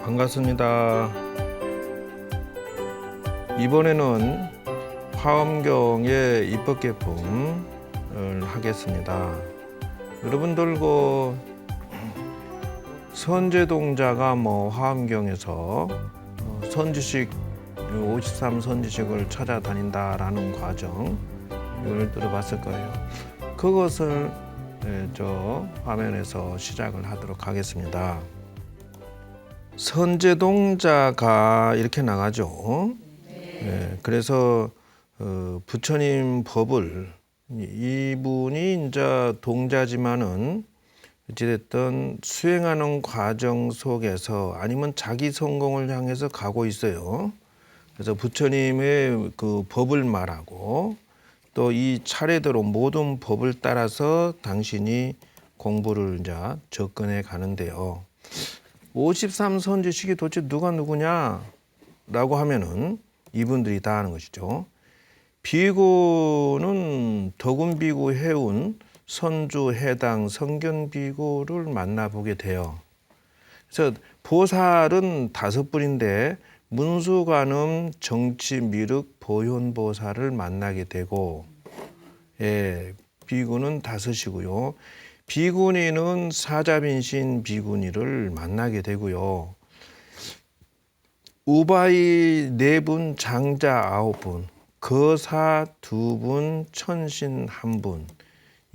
반갑습니다. 이번에는 화엄경의 입법 개품을 하겠습니다. 여러분들고 선제동자가 화엄경에서 선지식 53 선지식을 찾아다닌다라는 과정 이걸 들어봤을 거예요. 그것을 저 화면에서 시작을 하도록 하겠습니다. 선제동자가 이렇게 나가죠. 그래서 부처님 법을 이분이 이제 동자지만은 어찌됐든 수행하는 과정 속에서 아니면 자기 성공을 향해서 가고 있어요. 그래서 부처님의 그 법을 말하고 또 이 차례대로 모든 법을 따라서 당신이 공부를 이제 접근해 가는데요. 53 선지식이 도대체 누가 누구냐? 라고 하면은 이분들이 다 하는 것이죠. 비구는 덕운비구 해운 선주 해당 성견비구를 만나보게 돼요. 그래서 보살은 5분인데 문수관음 정치미륵 보현보살을 만나게 되고, 비구는 5이고요. 비구니는 사자빈신 비구니를 만나게 되고요. 우바이 4분, 장자 9분, 거사 2분, 천신 1분,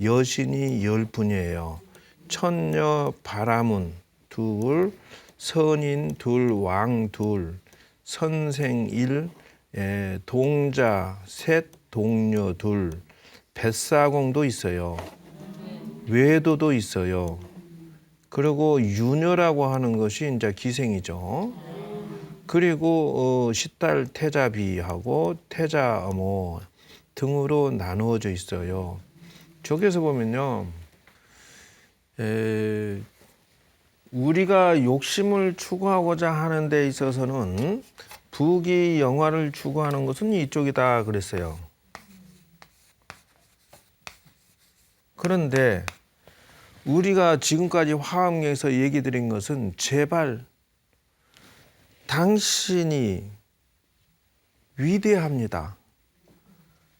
여신이 10분이에요. 천녀 바라문 2, 선인 2, 왕 2, 선생 1, 동자 3, 동녀 2, 뱃사공도 있어요. 외도도 있어요. 그리고 유녀라고 하는 것이 이제 기생이죠. 그리고 시달 태자비하고 태자어모 등으로 나누어져 있어요. 저기서 보면요, 우리가 욕심을 추구하고자 하는 데 있어서는 부귀 영화를 추구하는 것은 이쪽이다 그랬어요. 그런데 우리가 지금까지 화엄경에서 얘기 드린 것은 제발 당신이 위대합니다.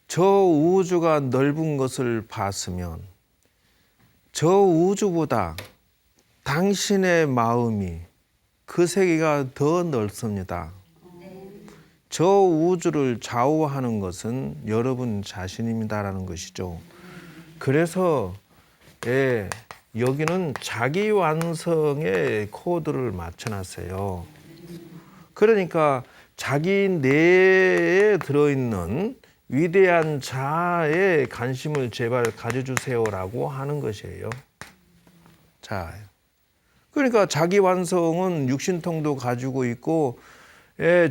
저 우주가 넓은 것을 봤으면 저 우주보다 당신의 마음이 그 세계가 더 넓습니다. 저 우주를 좌우하는 것은 여러분 자신입니다라는 것이죠. 그래서 여기는 자기 완성의 코드를 맞춰놨어요. 그러니까 자기 내에 들어있는 위대한 자아에 관심을 제발 가져주세요라고 하는 것이에요. 자, 그러니까 자기 완성은 육신통도 가지고 있고,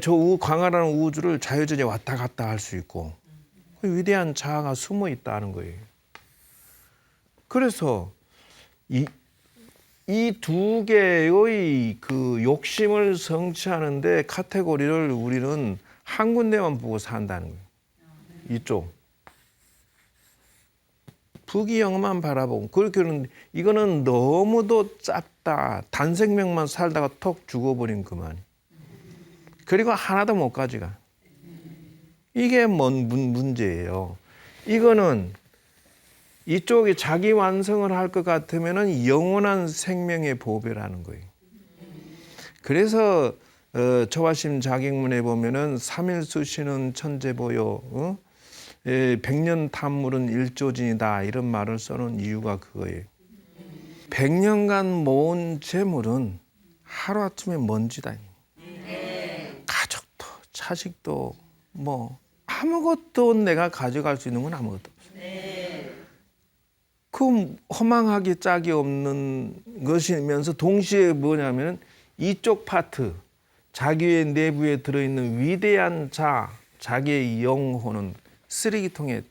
저 광활한 우주를 자유자재 왔다 갔다 할 수 있고, 그 위대한 자아가 숨어 있다는 거예요. 그래서 이 두 개의 그 욕심을 성취하는데 카테고리를 우리는 한 군데만 보고 산다는 거예요. 이쪽. 부귀영만 바라보고. 그렇게는 이거는 너무도 짧다. 단생명만 살다가 톡 죽어버린 그만. 그리고 하나도 못 가져가. 이게 뭔 문제예요. 이거는 이쪽이 자기 완성을 할 것 같으면은 영원한 생명의 보배라는 거예요. 그래서 처화심 자객문에 보면은 삼일수시는 천재보요, 백년 탐물은 일조진이다 이런 말을 써놓은 이유가 그거예요. 100년간 모은 재물은 하루아침에 먼지다. 가족도 자식도 아무것도 내가 가져갈 수 있는 건 아무것도 없어요. 그 허망하기 짝이 없는 것이면서 동시에 뭐냐면 이쪽 파트, 자기의 내부에 들어있는 위대한 자기의 영혼은 쓰레기통에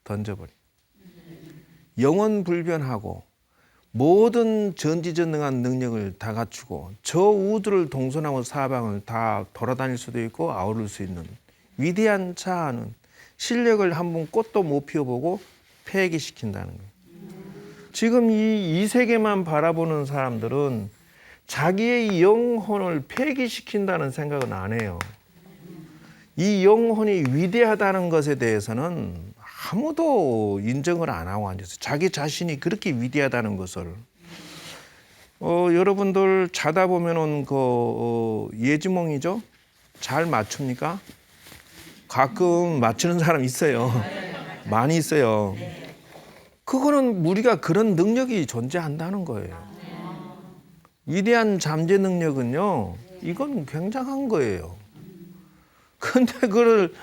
던져버려. 영원불변하고 모든 전지전능한 능력을 다 갖추고 저 우주를 동서남북 사방을 다 돌아다닐 수도 있고 아우를 수 있는 위대한 자아는 실력을 한번 꽃도 못 피워보고 폐기시킨다는 거예요. 지금 이 세계만 바라보는 사람들은 자기의 영혼을 폐기시킨다는 생각은 안 해요. 이 영혼이 위대하다는 것에 대해서는 아무도 인정을 안 하고 앉았어요. 자기 자신이 그렇게 위대하다는 것을. 여러분들 자다 보면은 예지몽이죠? 잘 맞춥니까? 가끔 맞추는 사람 있어요. 많이 있어요. 그거는 우리가 그런 능력이 존재한다는 거예요. 위대한 잠재 능력은요, 이건 굉장한 거예요. 근데 그걸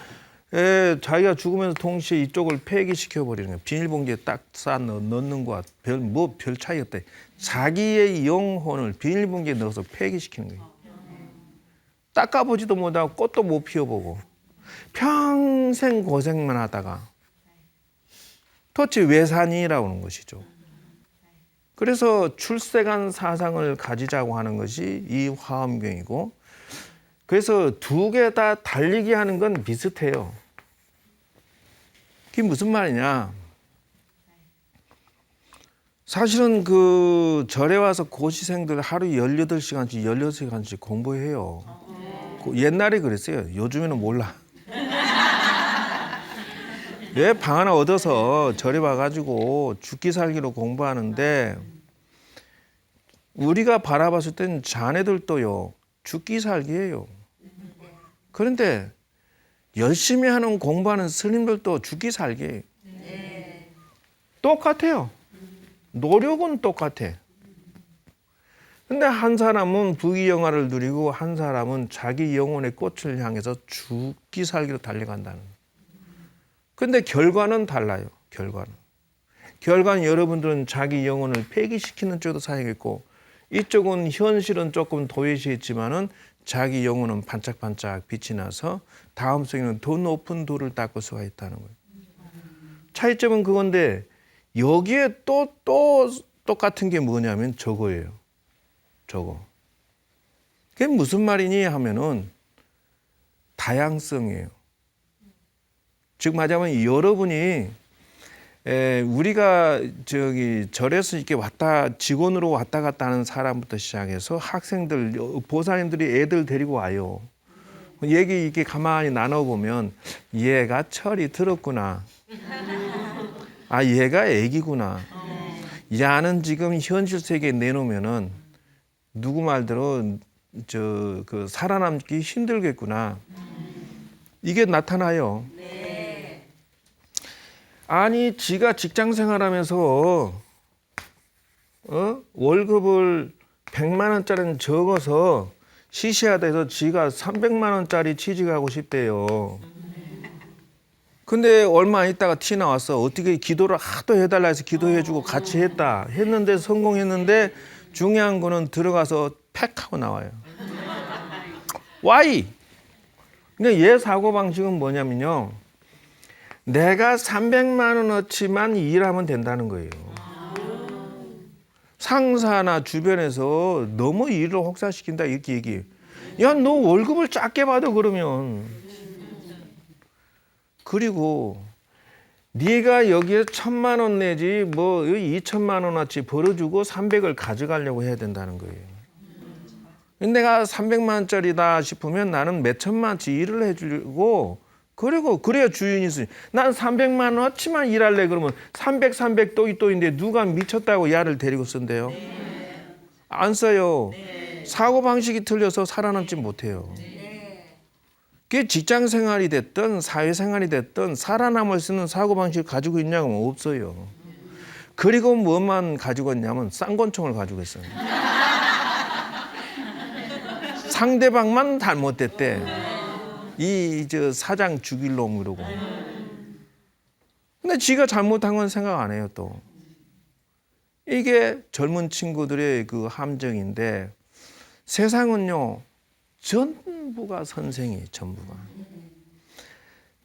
자기가 죽으면서 동시에 이쪽을 폐기시켜 버리는 거예요. 비닐봉지에 딱 싸 넣는 거와 별 차이 없대. 자기의 영혼을 비닐봉지에 넣어서 폐기시키는 거예요. 닦아보지도 못하고 꽃도 못 피워보고 평생 고생만 하다가 도대체 왜 사니라고 하는 것이죠. 그래서 출세간 사상을 가지자고 하는 것이 이 화엄경이고, 그래서 두 개 다 달리기 하는 건 비슷해요. 그게 무슨 말이냐? 사실은 그 절에 와서 고시생들 하루 18시간씩 16시간씩 공부해요. 옛날에 그랬어요. 요즘에는 몰라. 왜 방 하나 얻어서 절에 와가지고 죽기 살기로 공부하는데, 우리가 바라봤을 땐 자네들도요 죽기 살기예요. 그런데 열심히 하는 공부하는 스님들도 죽기 살기예요. 똑같아요. 노력은 똑같아. 근데 한 사람은 부귀영화를 누리고 한 사람은 자기 영혼의 꽃을 향해서 죽기 살기로 달려간다는 거예요. 근데 결과는 달라요. 결과는 여러분들은 자기 영혼을 폐기시키는 쪽도 사용했고, 이쪽은 현실은 조금 도외시했지만은 자기 영혼은 반짝반짝 빛이 나서 다음 생에는 더 높은 도를 닦을 수가 있다는 거예요. 차이점은 그건데, 여기에 또 똑같은 게 뭐냐면 저거예요. 저거. 그게 무슨 말이니 하면은 다양성이에요. 즉 말하자면 여러분이 우리가 절에서 이렇게 직원으로 왔다 갔다 하는 사람부터 시작해서 학생들, 보살님들이 애들 데리고 와요. 얘기 이렇게 가만히 나눠보면 얘가 철이 들었구나. 아, 얘가 애기구나. 야는 지금 현실 세계에 내놓으면은 누구 말대로 살아남기 힘들겠구나. 이게 나타나요. 아니, 지가 직장 생활하면서 월급을 100만 원짜리는 적어서 시시하다 해서 지가 300만 원짜리 취직하고 싶대요. 근데 얼마 있다가 티 나왔어. 어떻게 기도를 하도 해달라 해서 기도해주고 같이 했는데 성공했는데, 중요한 거는 들어가서 팩 하고 나와요. Why? 근데 얘 사고방식은 뭐냐면요, 내가 300만 원어치만 일하면 된다는 거예요. 상사나 주변에서 너무 일을 혹사시킨다 이렇게 얘기해요. 야, 너 월급을 작게 받아 그러면. 그리고 네가 여기에 1,000만 원 내지 2천만 원어치 벌어주고 300을 가져가려고 해야 된다는 거예요. 내가 300만 원짜리다 싶으면 나는 몇 천만 원치 일을 해주고, 그래야 주인이 있으니. 난 300만 원어치만 일할래 그러면 300 또인데 누가 미쳤다고 야를 데리고 쓴대요? 안 써요. 사고방식이 틀려서 살아남지 못해요. 그게 직장 생활이 됐든 사회생활이 됐든 살아남을 수 있는 사고방식을 가지고 있냐고 하면 없어요. 그리고 뭐만 가지고 있냐면 쌍권총을 가지고 있어요. 상대방만 잘못됐대. 사장 죽일 놈 이러고. 근데 지가 잘못한 건 생각 안 해요 또. 이게 젊은 친구들의 그 함정인데, 세상은요 전부가 선생이에요. 전부가.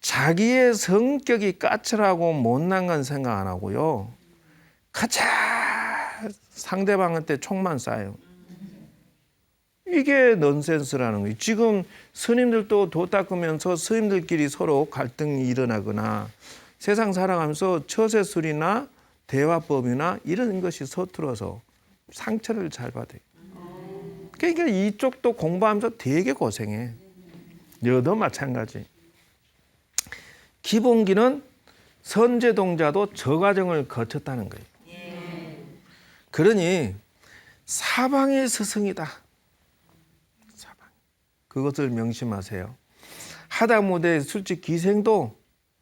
자기의 성격이 까칠하고 못난 건 생각 안 하고요, 가장 상대방한테 총만 쏴요. 이게 넌센스라는 거예요. 지금 스님들도 도 닦으면서 스님들끼리 서로 갈등이 일어나거나 세상 살아가면서 처세술이나 대화법이나 이런 것이 서툴어서 상처를 잘 받아요. 그러니까 이쪽도 공부하면서 되게 고생해. 너도 마찬가지. 기본기는 선제동자도 저 과정을 거쳤다는 거예요. 그러니 사방의 스승이다. 사방. 그것을 명심하세요. 하다못해 솔직히 기생도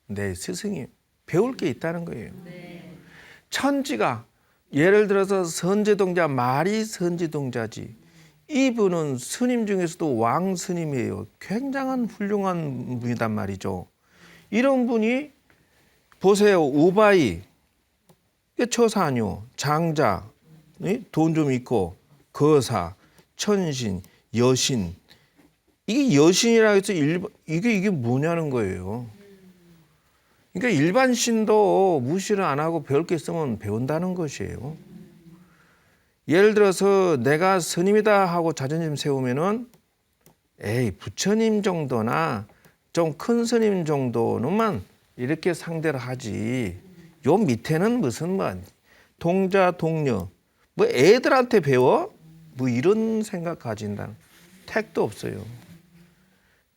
내 스승이 배울 게 있다는 거예요. 천지가 예를 들어서 선제동자 말이 선제동자지. 이분은 스님 중에서도 왕스님이에요. 굉장한 훌륭한 분이단 말이죠. 이런 분이 보세요. 우바이, 처사뇨, 장자, 돈 좀 있고 거사, 천신, 여신. 이게 여신이라 해서 이게 뭐냐는 거예요. 그러니까 일반 신도 무시를 안 하고 배울 게 있으면 배운다는 것이에요. 예를 들어서 내가 스님이다 하고 자존심 세우면은 에이 부처님 정도나 좀 큰 스님 정도는만 이렇게 상대를 하지. 요 밑에는 무슨 뭐 동자 동녀 뭐 애들한테 배워? 뭐 이런 생각 가진다는 택도 없어요.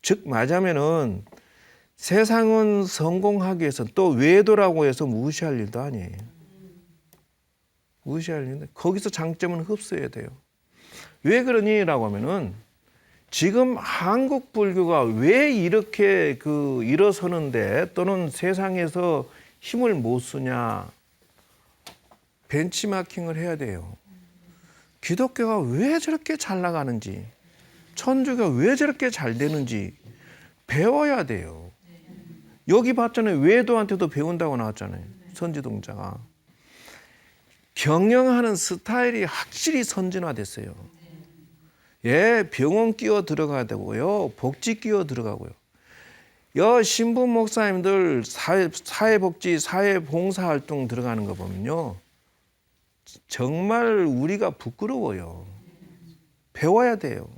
즉 말하자면은 세상은 성공하기 위해서 또 외도라고 해서 무시할 일도 아니에요. 무시할 일인데 거기서 장점은 흡수해야 돼요. 왜 그러니라고 하면은 지금 한국 불교가 왜 이렇게 일어서는데 또는 세상에서 힘을 못 쓰냐? 벤치마킹을 해야 돼요. 기독교가 왜 저렇게 잘 나가는지, 천주교가 왜 저렇게 잘 되는지 배워야 돼요. 여기 봤잖아요. 외도한테도 배운다고 나왔잖아요. 선지동자가. 경영하는 스타일이 확실히 선진화됐어요. 예, 병원 끼어 들어가야 되고요. 복지 끼어 들어가고요. 신부 목사님들 사회복지, 사회봉사활동 들어가는 거 보면요. 정말 우리가 부끄러워요. 배워야 돼요.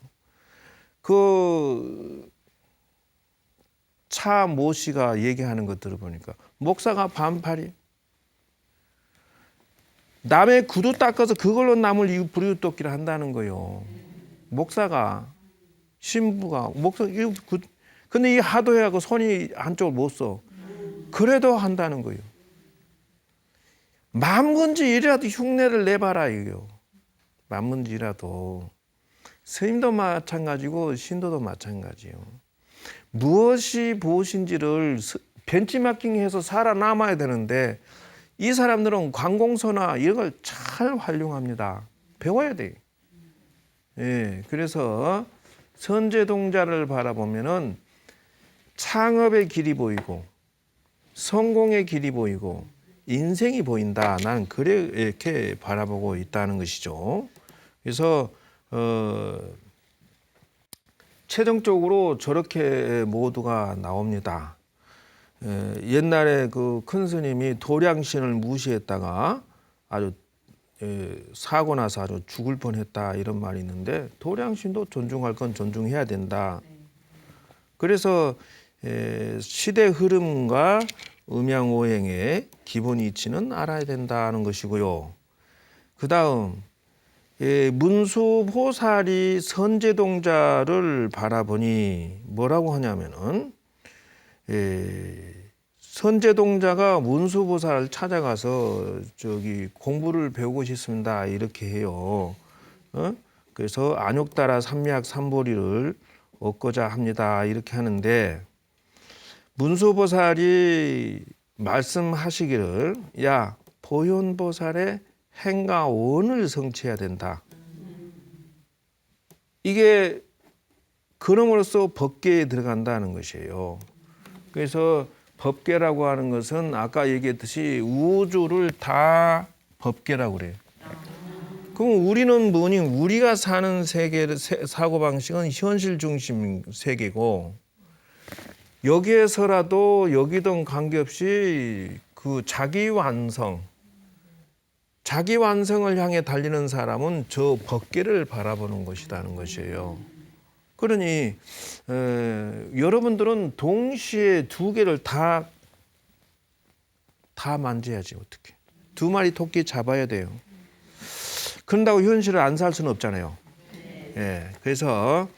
차 모 씨가 얘기하는 것 들어보니까 목사가 반팔이 남의 구두 닦아서 그걸로 남을 부리웃돕기를 한다는 거예요. 목사가 신부가 근데 이 하도해하고 손이 한쪽을 못 써. 그래도 한다는 거예요. 만분지이라도 흉내를 내봐라 이거요. 만분지이라도 스님도 마찬가지고 신도도 마찬가지예요. 무엇이 무엇인지를 벤치마킹해서 살아남아야 되는데 이 사람들은 관공서나 이런 걸 잘 활용합니다. 배워야 돼요. 예, 그래서 선제동자를 바라보면은 창업의 길이 보이고 성공의 길이 보이고 인생이 보인다. 나는 이렇게 바라보고 있다는 것이죠. 그래서 최종적으로 저렇게 모두가 나옵니다. 옛날에 그 큰 스님이 도량신을 무시했다가 아주 사고 나서 아주 죽을 뻔했다 이런 말이 있는데 도량신도 존중할 건 존중해야 된다. 그래서 시대 흐름과 음양오행의 기본 이치는 알아야 된다는 것이고요. 그 다음 문수보살이 선제동자를 바라보니 뭐라고 하냐면은 선제동자가 문수보살을 찾아가서 공부를 배우고 싶습니다 이렇게 해요. 그래서 안욕따라 삼미학 삼보리를 얻고자 합니다 이렇게 하는데 문수보살이 말씀하시기를 야 보현보살의 행과 원을 성취해야 된다. 이게 그럼으로써 법계에 들어간다는 것이에요. 그래서 법계라고 하는 것은 아까 얘기했듯이 우주를 다 법계라고 그래요. 그럼 우리는 뭐니? 우리가 사는 세계의 사고방식은 현실 중심 세계고 여기에서라도 여기든 관계없이 자기 완성을 향해 달리는 사람은 저 법계를 바라보는 것이라는 것이에요. 그러니 여러분들은 동시에 두 개를 다 만져야지 어떻게. 두 마리 토끼 잡아야 돼요. 그런다고 현실을 안 살 수는 없잖아요. 예, 그래서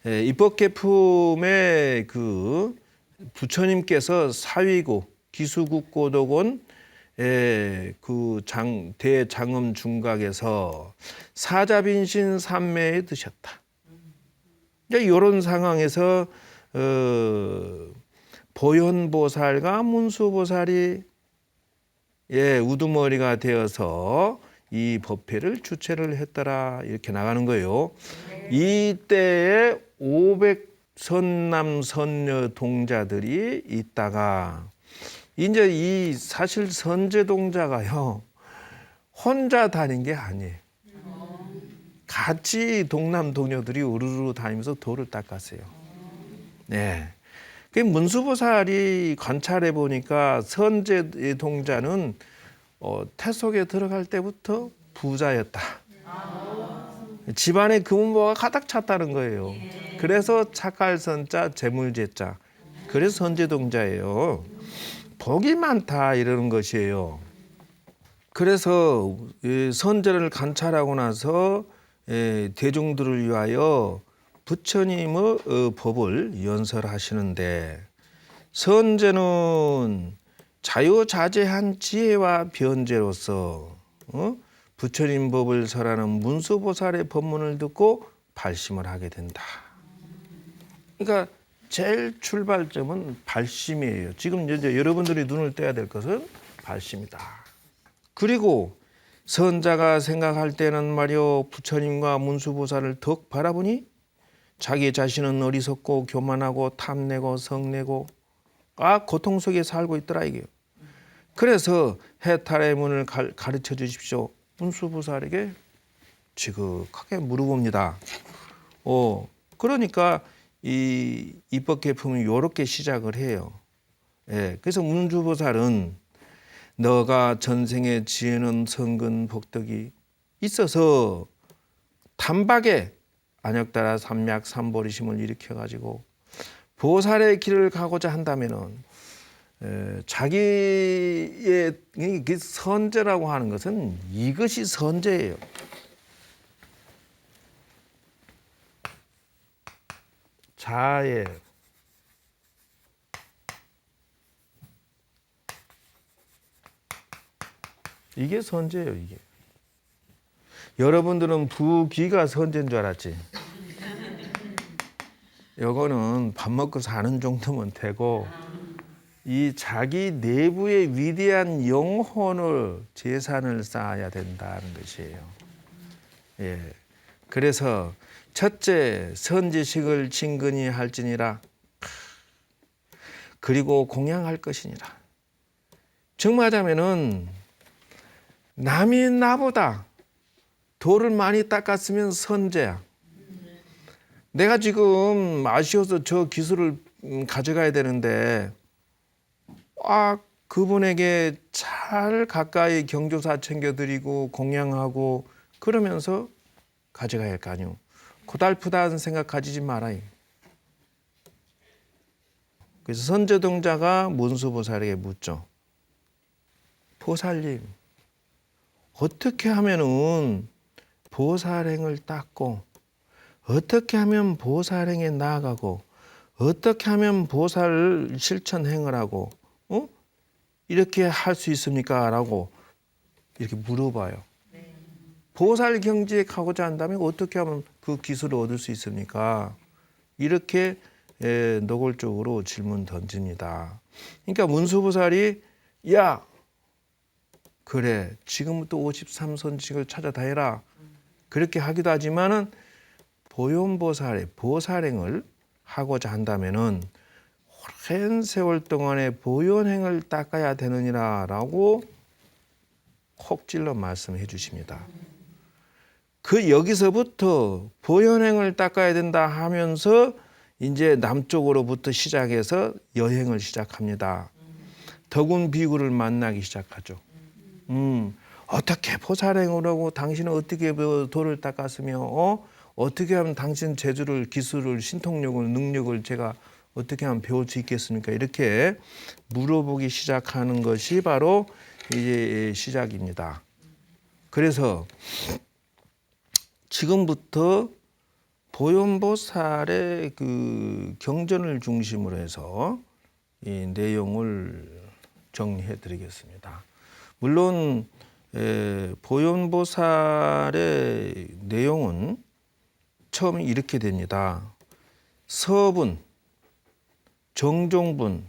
입법계품의 그 부처님께서 사위고 기수국고덕원 그 대장엄 중각에서 사자빈신 삼매에 드셨다. 이런 상황에서 보현보살과 문수보살이 우두머리가 되어서 이 법회를 주최를 했더라 이렇게 나가는 거예요. 이때에 500선남 선녀 동자들이 있다가 이제 이 사실 선제 동자가요 혼자 다닌 게 아니에요. 같이 동남 동녀들이 우르르 다니면서 돌을 닦았어요. 네. 그 문수보살이 관찰해 보니까 선제 동자는 태속에 들어갈 때부터 부자였다. 집안에 금은보가 가득 찼다는 거예요. 그래서 착할선자 재물제자. 그래서 선제동자예요. 복이 많다 이러는 것이에요. 그래서 선제를 관찰하고 나서 대중들을 위하여 부처님의 법을 연설하시는데 선제는 자유자재한 지혜와 변제로서 부처님 법을 설하는 문수보살의 법문을 듣고 발심을 하게 된다. 그러니까 제일 출발점은 발심이에요. 지금 이제 여러분들이 눈을 떼야 될 것은 발심이다. 그리고 선자가 생각할 때는 말이요 부처님과 문수보살을 덕 바라보니 자기 자신은 어리석고 교만하고 탐내고 성내고 고통 속에 살고 있더라 이게요. 그래서 해탈의 문을 가르쳐 주십시오. 문수보살에게 지극하게 물어봅니다. 그러니까 이 입법계품은 이렇게 시작을 해요. 그래서 문수보살은 너가 전생에 지은 성근 복덕이 있어서 단박에 안역따라 삼약 삼보리심을 일으켜가지고 보살의 길을 가고자 한다면은 자기의 그 선제라고 하는 것은 이것이 선제예요. 자예. 이게 선제예요. 이게. 여러분들은 부귀가 선제인 줄 알았지. 요거는 밥 먹고 사는 정도면 되고 이 자기 내부의 위대한 영혼을 재산을 쌓아야 된다는 것이에요. 그래서 첫째 선지식을 진근히 할지니라 그리고 공양할 것이니라. 정말하자면은 남이 나보다 돌을 많이 닦았으면 선제야. 내가 지금 아쉬워서 저 기술을 가져가야 되는데 그분에게 잘 가까이 경조사 챙겨드리고 공양하고 그러면서 가져가야 할 거 아니오. 고달프다는 생각 가지지 말아요. 그래서 선제동자가 문수보살에게 묻죠. 보살님, 어떻게 하면은 보살행을 닦고 어떻게 하면 보살행에 나아가고 어떻게 하면 보살 실천행을 하고 이렇게 할 수 있습니까? 라고 이렇게 물어봐요. 보살 경지에 가고자 한다면 어떻게 하면 그 기술을 얻을 수 있습니까? 이렇게 노골적으로 질문 던집니다. 그러니까 문수보살이 그래 지금부터 53선직을 찾아다니라 그렇게 하기도 하지만은 보현보살의 보살행을 하고자 한다면은 오랜 세월 동안의 보현행을 닦아야 되느니라라고 콕 찔러 말씀해 주십니다. 여기서부터 보현행을 닦아야 된다 하면서 이제 남쪽으로부터 시작해서 여행을 시작합니다. 덕운 비구를 만나기 시작하죠. 어떻게 보살행을 하고 당신은 어떻게 돌을 닦았으며 어떻게 하면 당신 재주를 기술을 신통력을 능력을 제가 어떻게 하면 배울 수 있겠습니까? 이렇게 물어보기 시작하는 것이 바로 이제 시작입니다. 그래서 지금부터 보현보살의 그 경전을 중심으로 해서 이 내용을 정리해 드리겠습니다. 물론 보현보살의 내용은 처음 이렇게 됩니다. 서분, 정종분,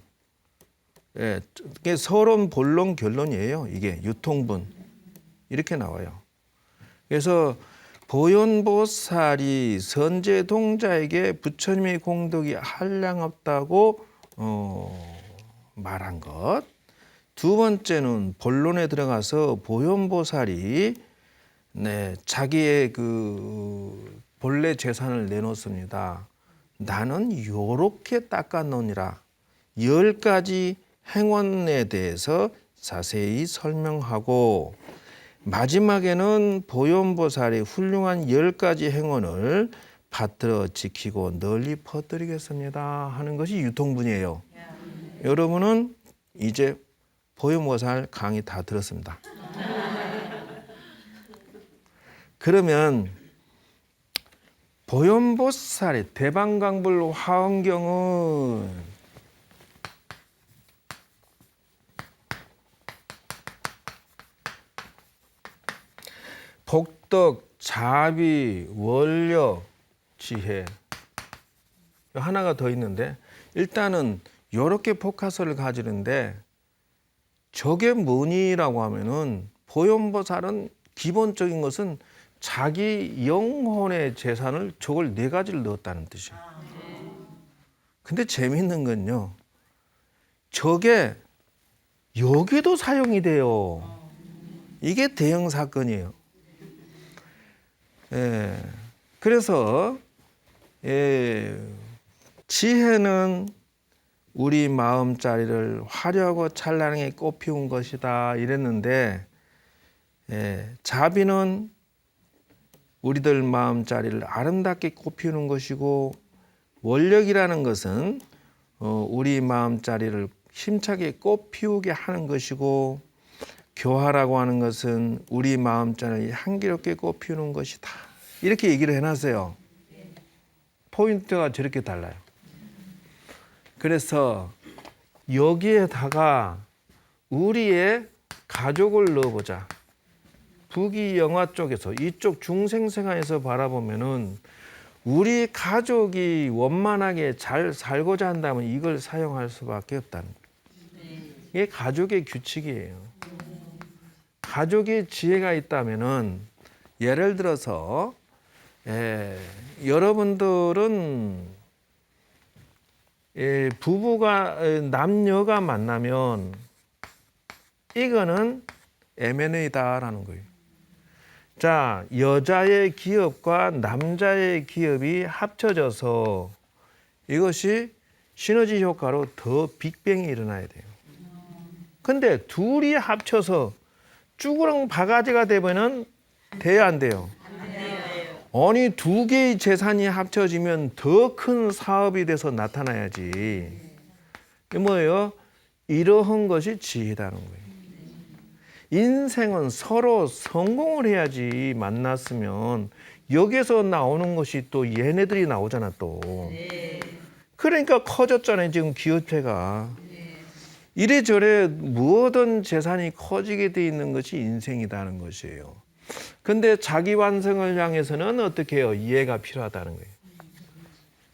이게 서론, 본론, 결론이에요. 이게 유통분 이렇게 나와요. 그래서 보현보살이 선제동자에게 부처님의 공덕이 한량없다고 말한 것. 두 번째는 본론에 들어가서 보현보살이 자기의 그 본래 재산을 내놓습니다. 나는 요렇게 닦아놓으니라. 10가지 행원에 대해서 자세히 설명하고 마지막에는 보현보살의 훌륭한 10가지 행원을 받들어 지키고 널리 퍼뜨리겠습니다 하는 것이 유통분이에요. 여러분은 이제 보현보살 강의 다 들었습니다. 그러면 보현보살의 대방강불 화엄경은 복덕, 자비, 원력, 지혜 하나가 더 있는데 일단은 이렇게 포커스를 가지는데 저게 뭐니라고 하면은 보현보살은 기본적인 것은 자기 영혼의 재산을 저걸 4가지를 넣었다는 뜻이에요. 근데 재밌는 건요. 저게 여기도 사용이 돼요. 이게 대형 사건이에요. 그래서 지혜는 우리 마음자리를 화려하고 찬란하게 꽃피운 것이다 이랬는데 자비는 우리들 마음자리를 아름답게 꽃피우는 것이고 원력이라는 것은 우리 마음자리를 힘차게 꽃피우게 하는 것이고 교화라고 하는 것은 우리 마음자리를 향기롭게 꽃피우는 것이다. 이렇게 얘기를 해놨어요. 포인트가 저렇게 달라요. 그래서 여기에다가 우리의 가족을 넣어보자. 부귀영화 쪽에서 이쪽 중생생활에서 바라보면은 우리 가족이 원만하게 잘 살고자 한다면 이걸 사용할 수밖에 없다는 거예요. 이게 가족의 규칙이에요. 가족의 지혜가 있다면은 예를 들어서 여러분들은 부부가 남녀가 만나면 이거는 M&A다라는 거예요. 자, 여자의 기업과 남자의 기업이 합쳐져서 이것이 시너지 효과로 더 빅뱅이 일어나야 돼요. 근데 둘이 합쳐서 쭈그렁 바가지가 되면은 돼야 안 돼요? 아니 2개의 재산이 합쳐지면 더 큰 사업이 돼서 나타나야지. 이게 뭐예요? 이러한 것이 지혜라는 거예요. 인생은 서로 성공을 해야지. 만났으면 여기서 나오는 것이 또 얘네들이 나오잖아 또. 그러니까 커졌잖아요 지금 기업체가. 이래저래 모든 재산이 커지게 돼 있는 것이 인생이라는 것이에요. 근데 자기 완성을 향해서는 어떻게 해요? 이해가 필요하다는 거예요.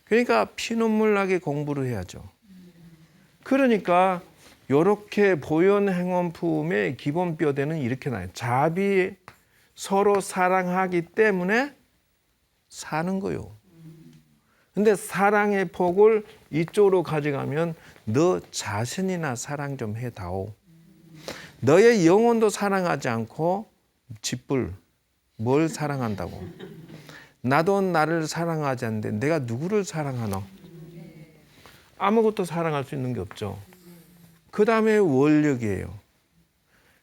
그러니까 피눈물 나게 공부를 해야죠. 그러니까 이렇게 보현행원품의 기본 뼈대는 이렇게 나요. 자비, 서로 사랑하기 때문에 사는 거요. 근데 사랑의 폭을 이쪽으로 가져가면 너 자신이나 사랑 좀 해다오. 너의 영혼도 사랑하지 않고 짓불 뭘 사랑한다고. 나도 나를 사랑하지 않는데 내가 누구를 사랑하노? 아무것도 사랑할 수 있는 게 없죠. 그 다음에 원력이에요.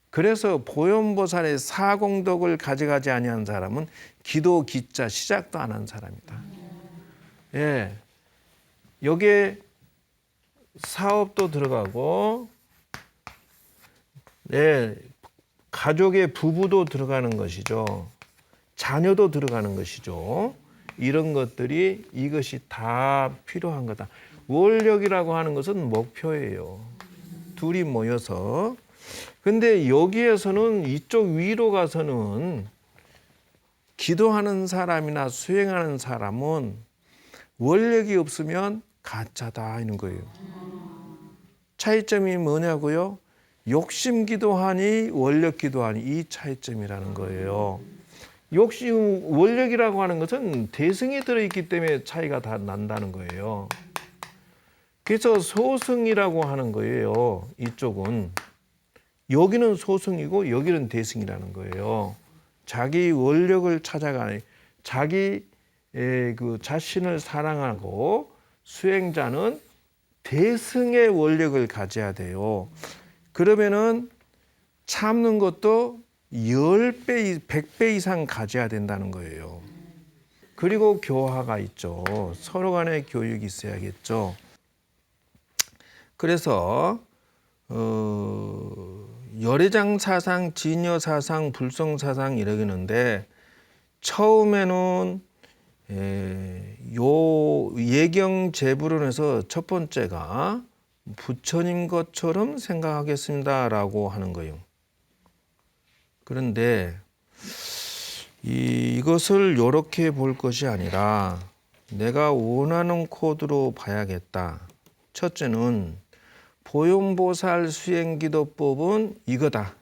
그래서 보현보살의 사공덕을 가져가지 아니한 사람은 기도 기자 시작도 안 한 사람이다. 예, 여기에 사업도 들어가고, 예, 가족의 부부도 들어가는 것이죠. 자녀도 들어가는 것이죠. 이런 것들이 이것이 다 필요한 거다. 원력이라고 하는 것은 목표예요. 둘이 모여서. 근데 여기에서는 이쪽 위로 가서는 기도하는 사람이나 수행하는 사람은 원력이 없으면 가짜다 하는 거예요. 차이점이 뭐냐고요? 욕심 기도하니 원력 기도하니 이 차이점이라는 거예요. 욕심 원력이라고 하는 것은 대승이 들어있기 때문에 차이가 다 난다는 거예요. 그래서 소승이라고 하는 거예요. 이쪽은 여기는 소승이고 여기는 대승이라는 거예요. 자기 원력을 찾아가는 자기 그 자신을 사랑하고 수행자는 대승의 원력을 가져야 돼요. 그러면은 참는 것도 10배, 100배 이상 가져야 된다는 거예요. 그리고 교화가 있죠. 서로 간에 교육이 있어야겠죠. 그래서 열애장 사상, 진여 사상, 불성 사상 이러겠는데 처음에는 요 예경 제불론에서 첫 번째가 부처님 것처럼 생각하겠습니다라고 하는 거예요. 그런데 이것을 이렇게 볼 것이 아니라 내가 원하는 코드로 봐야겠다. 첫째는 보현보살 수행기도법은 이거다.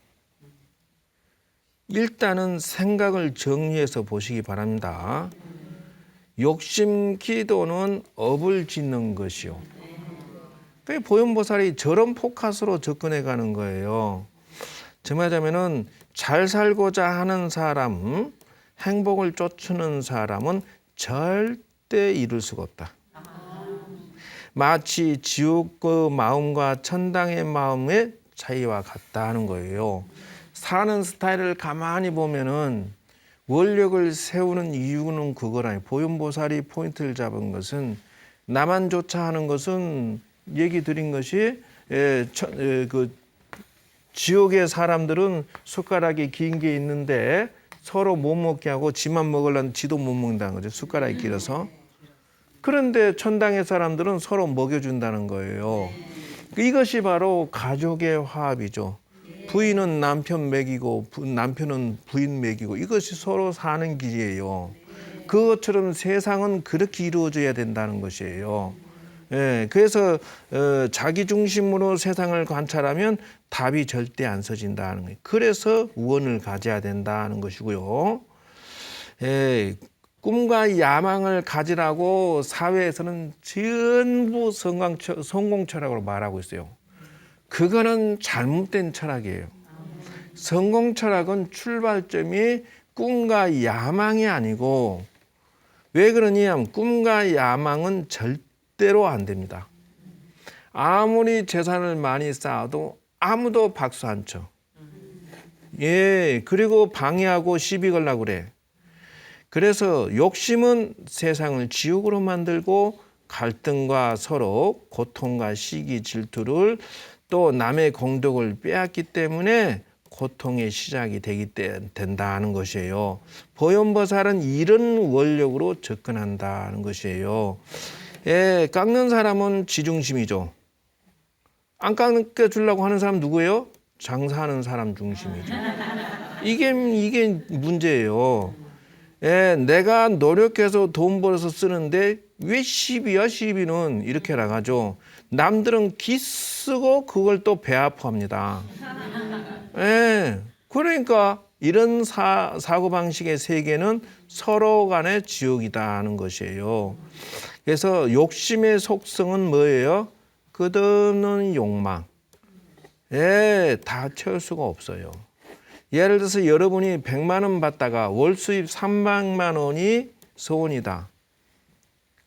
일단은 생각을 정리해서 보시기 바랍니다. 욕심 기도는 업을 짓는 것이요. 보현보살이 저런 포커스로 접근해 가는 거예요. 정말하자면은 잘 살고자 하는 사람, 행복을 쫓는 사람은 절대 이룰 수가 없다. 마치 지옥의 마음과 천당의 마음의 차이와 같다 하는 거예요. 사는 스타일을 가만히 보면은 원력을 세우는 이유는 그거라니. 보현보살이 포인트를 잡은 것은 나만 조차 하는 것은 얘기 드린 것이 그 지옥의 사람들은 숟가락이 긴 게 있는데 서로 못 먹게 하고 지만 먹으려면 지도 못 먹는다는 거죠. 숟가락이 길어서. 그런데 천당의 사람들은 서로 먹여준다는 거예요. 이것이 바로 가족의 화합이죠. 부인은 남편 먹이고 남편은 부인 먹이고 이것이 서로 사는 길이에요. 그것처럼 세상은 그렇게 이루어져야 된다는 것이에요. 예, 그래서 자기 중심으로 세상을 관찰하면 답이 절대 안 서진다는 거예요. 그래서 우원을 가져야 된다는 것이고요. 예, 꿈과 야망을 가지라고 사회에서는 전부 성공 철학으로 말하고 있어요. 그거는 잘못된 철학이에요. 성공 철학은 출발점이 꿈과 야망이 아니고, 왜 그러냐면 꿈과 야망은 절대로 안 됩니다. 아무리 재산을 많이 쌓아도 아무도 박수 안 쳐. 예, 그리고 방해하고 시비 걸려고 그래. 그래서 욕심은 세상을 지옥으로 만들고 갈등과 서로 고통과 시기 질투를 또 남의 공덕을 빼앗기 때문에 고통의 시작이 된다는 것이에요. 보현보살은 이런 원력으로 접근한다는 것이에요. 예, 깎는 사람은 지중심이죠. 안 깎아주려고 하는 사람 누구예요? 장사하는 사람 중심이죠. 이게 문제예요. 예, 내가 노력해서 돈 벌어서 쓰는데 왜 시비야? 시비는 이렇게 나가죠. 남들은 기 쓰고 그걸 또 배 아파합니다. 예, 그러니까 이런 사고방식의 세계는 서로 간의 지옥이다는 것이에요. 그래서 욕심의 속성은 뭐예요? 끝없는 욕망. 예, 다 채울 수가 없어요. 예를 들어서 여러분이 100만 원 받다가 월 수입 300만 원이 소원이다.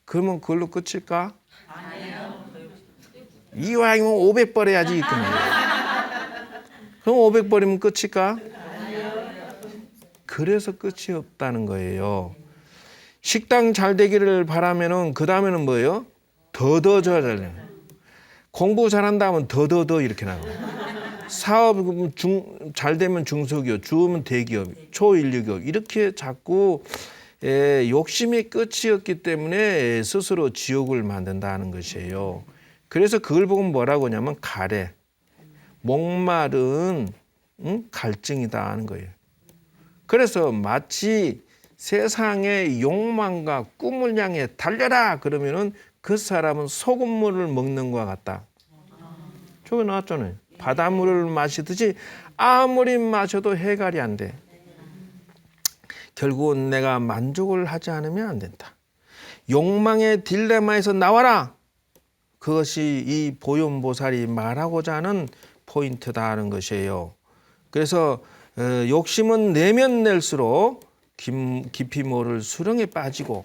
그러면 그걸로 끝일까? 아니요. 이왕이면 500벌 해야지. 그럼 500벌이면 끝일까? 아니요. 그래서 끝이 없다는 거예요. 식당 잘 되기를 바라면은 그 다음에는 뭐예요? 더 잘 되려. 공부 잘한다 하면 더 이렇게 나와요. 사업 잘 되면 중소기업, 주면 대기업, 초인류기업 이렇게 자꾸 욕심이 끝이었기 때문에 스스로 지옥을 만든다는 것이에요. 그래서 그걸 보고 뭐라고 하냐면 가래, 목마른 갈증이다 하는 거예요. 그래서 마치 세상의 욕망과 꿈을 향해 달려라 그러면은 그 사람은 소금물을 먹는 것과 같다. 저기 나왔잖아요. 바닷물을 마시듯이 아무리 마셔도 해결이 안 돼. 결국은 내가 만족을 하지 않으면 안 된다. 욕망의 딜레마에서 나와라. 그것이 이 보현보살이 말하고자 하는 포인트다는 것이에요. 그래서 욕심은 내면 낼수록 깊이 모를 수렁에 빠지고,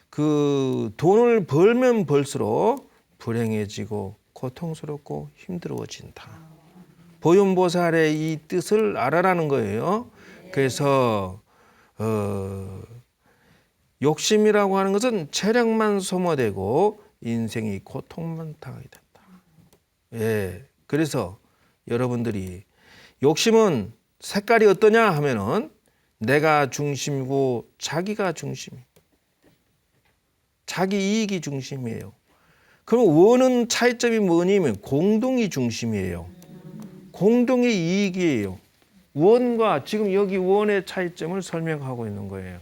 그 돈을 벌면 벌수록 불행해지고 고통스럽고 힘들어진다. 보현보살의 이 뜻을 알아라는 거예요. 그래서 욕심이라고 하는 것은 체력만 소모되고 인생이 고통만 당하게 된다. 그래서 여러분들이 욕심은 색깔이 어떠냐 하면은 내가 중심이고 자기가 중심이에요. 자기 이익이 중심이에요. 그럼 원은 차이점이 뭐냐면 공동이 중심이에요. 공동의 이익이에요. 원과 지금 여기 원의 차이점을 설명하고 있는 거예요.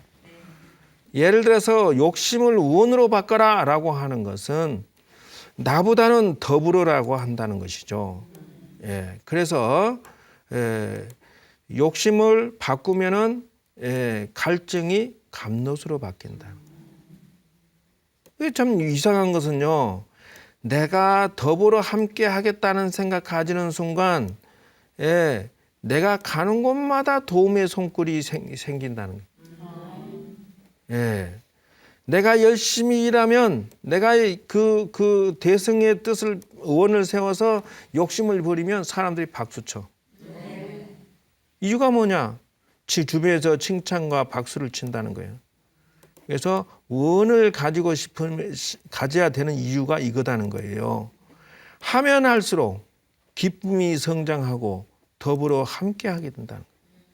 예를 들어서 욕심을 원으로 바꿔라 라고 하는 것은 나보다는 더불어라고 한다는 것이죠. 그래서 욕심을 바꾸면은 갈증이 감롯으로 바뀐다. 이게 참 이상한 것은요. 내가 더불어 함께 하겠다는 생각 가지는 순간 내가 가는 곳마다 도움의 손길이 생긴다는 거예요. 내가 열심히 일하면 내가 그 대승의 뜻을 원을 세워서 욕심을 부리면 사람들이 박수쳐. 이유가 뭐냐? 주변에서 칭찬과 박수를 친다는 거예요. 그래서 원을 가지고 싶으면 가져야 되는 이유가 이거다는 거예요. 하면 할수록 기쁨이 성장하고 더불어 함께하게 된다는 거예요.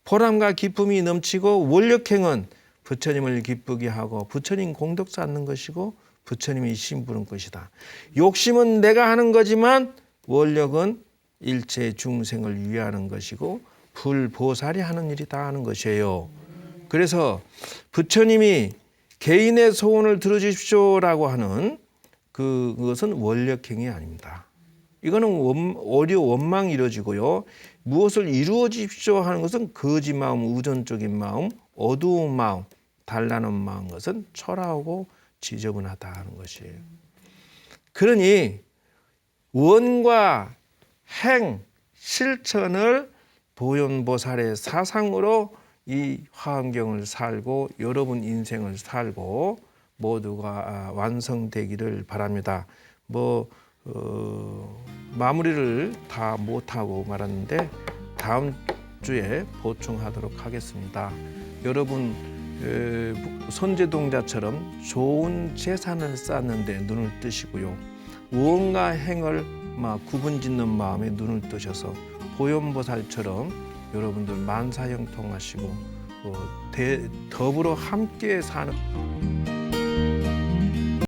보람과 기쁨이 넘치고 원력행은 부처님을 기쁘게 하고 부처님 공덕 쌓는 것이고 부처님이 심부름 것이다. 욕심은 내가 하는 거지만 원력은 일체 중생을 위하는 것이고 불보살이 하는 일이다 하는 것이에요. 그래서 부처님이 개인의 소원을 들어주십시오라고 하는 그것은 원력행위 아닙니다. 이거는 오히려 원망이 이루어지고요. 무엇을 이루어 주십시오 하는 것은 거짓 마음, 의존적인 마음, 어두운 마음, 달라는 마음 것은 초라하고 지저분하다 하는 것이에요. 그러니 원과 행, 실천을 보현보살의 사상으로 이 화엄경을 살고 여러분 인생을 살고 모두가 완성되기를 바랍니다. 마무리를 다 못하고 말았는데 다음 주에 보충하도록 하겠습니다. 여러분 선제동자처럼 좋은 재산을 쌓는데 눈을 뜨시고요. 원과 행을 구분짓는 마음에 눈을 뜨셔서 보현보살처럼 여러분들 만사형통하시고 더불어 함께 사는